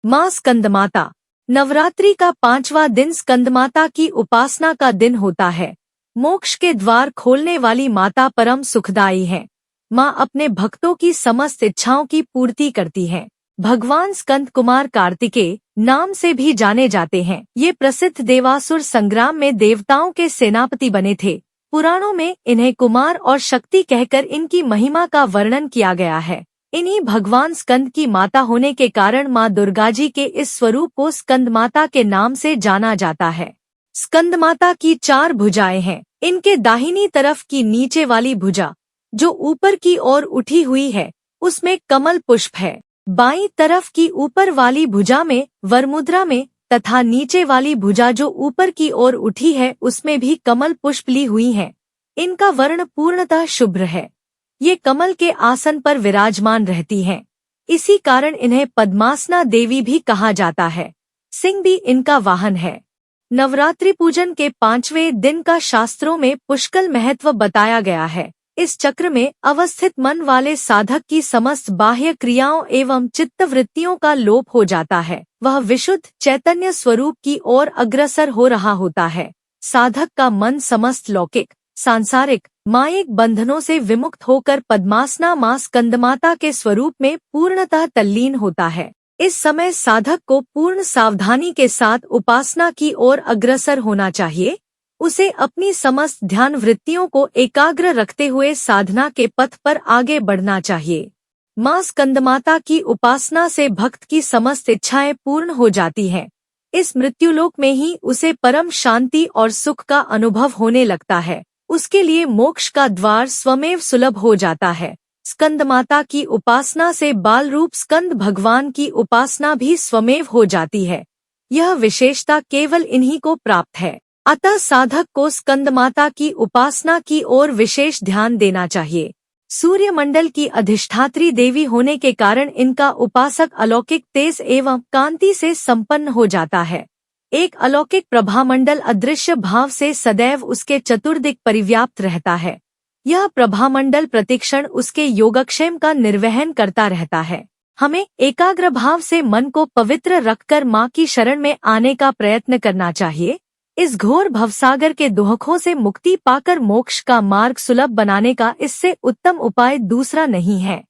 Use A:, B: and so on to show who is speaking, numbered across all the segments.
A: माँ स्कंदमाता। नवरात्रि का 5वां दिन स्कंदमाता की उपासना का दिन होता है। मोक्ष के द्वार खोलने वाली माता परम सुखदायी है। माँ अपने भक्तों की समस्त इच्छाओं की पूर्ति करती है। भगवान स्कंद कुमार कार्तिकेय नाम से भी जाने जाते हैं। ये प्रसिद्ध देवासुर संग्राम में देवताओं के सेनापति बने थे। पुराणों में इन्हें कुमार और शक्ति कहकर इनकी महिमा का वर्णन किया गया है। इन्हीं भगवान स्कंद की माता होने के कारण माँ दुर्गा जी के इस स्वरूप को स्कंदमाता के नाम से जाना जाता है। स्कंदमाता की 4 भुजाएं हैं। इनके दाहिनी तरफ की नीचे वाली भुजा जो ऊपर की ओर उठी हुई है उसमें कमल पुष्प है। बाईं तरफ की ऊपर वाली भुजा में वरमुद्रा में तथा नीचे वाली भुजा जो ऊपर की ओर उठी है उसमें भी कमल पुष्प ली हुई हैं। इनका वर्ण पूर्णतः शुभ्र है। ये कमल के आसन पर विराजमान रहती हैं। इसी कारण इन्हें पद्मासना देवी भी कहा जाता है। सिंह भी इनका वाहन है। नवरात्रि पूजन के 5वें दिन का शास्त्रों में पुष्कल महत्व बताया गया है। इस चक्र में अवस्थित मन वाले साधक की समस्त बाह्य क्रियाओं एवं चित्तवृत्तियों का लोप हो जाता है। वह विशुद्ध चैतन्य स्वरूप की ओर अग्रसर हो रहा होता है। साधक का मन समस्त लौकिक, सांसारिक, मायिक बंधनों से विमुक्त होकर पद्मासना माँ स्कंदमाता के स्वरूप में पूर्णतः तल्लीन होता है। इस समय साधक को पूर्ण सावधानी के साथ उपासना की ओर अग्रसर होना चाहिए। उसे अपनी समस्त ध्यान वृत्तियों को एकाग्र रखते हुए साधना के पथ पर आगे बढ़ना चाहिए। माँ स्कंदमाता की उपासना से भक्त की समस्त इच्छाएं पूर्ण हो जाती हैं। इस मृत्युलोक में ही उसे परम शांति और सुख का अनुभव होने लगता है। उसके लिए मोक्ष का द्वार स्वमेव सुलभ हो जाता है। स्कंदमाता की उपासना से बाल रूप स्कंद भगवान की उपासना भी स्वमेव हो जाती है। यह विशेषता केवल इन्हीं को प्राप्त है। अतः साधक को स्कंदमाता की उपासना की ओर विशेष ध्यान देना चाहिए। सूर्यमंडल की अधिष्ठात्री देवी होने के कारण इनका उपासक अलौकिक तेज एवं कांति से संपन्न हो जाता है। एक अलौकिक प्रभामंडल अदृश्य भाव से सदैव उसके चतुर्दिक परिव्याप्त रहता है। यह प्रभामंडल प्रतिक्षण उसके योगक्षेम का निर्वहन करता रहता है। हमें एकाग्र भाव से मन को पवित्र रखकर माँ की शरण में आने का प्रयत्न करना चाहिए। इस घोर भवसागर के दुहकों से मुक्ति पाकर मोक्ष का मार्ग सुलभ बनाने का इससे उत्तम उपाय दूसरा नहीं है।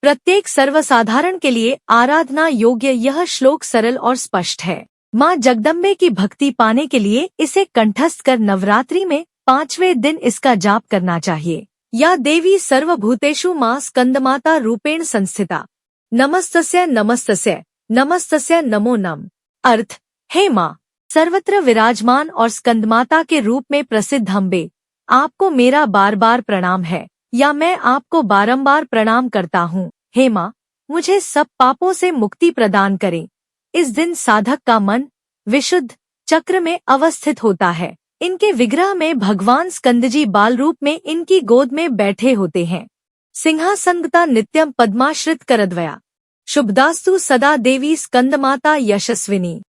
A: प्रत्येक सर्वसाधारण के लिए आराधना योग्य यह श्लोक सरल और स्पष्ट है। माँ जगदम्बे की भक्ति पाने के लिए इसे कंठस्थ कर नवरात्रि में 5वें दिन इसका जाप करना चाहिए। या देवी सर्वभूतेषु माँ स्कंदमाता रूपेण संस्थिता। नमस्तस्य नमस्तस्य नमस्तस्य नमो नम। अर्थ, हे माँ, सर्वत्र विराजमान और स्कंदमाता के रूप में प्रसिद्ध अम्बे, आपको मेरा बार बार प्रणाम है। या मैं आपको बारंबार प्रणाम करता हूँ। हे माँ, मुझे सब पापों से मुक्ति प्रदान करें। इस दिन साधक का मन विशुद्ध चक्र में अवस्थित होता है। इनके विग्रह में भगवान स्कंदजी बाल रूप में इनकी गोद में बैठे होते हैं। सिंहासनगता नित्यम पद्माश्रित करद्वया। शुभदास्तु सदा देवी स्कंदमाता यशस्विनी।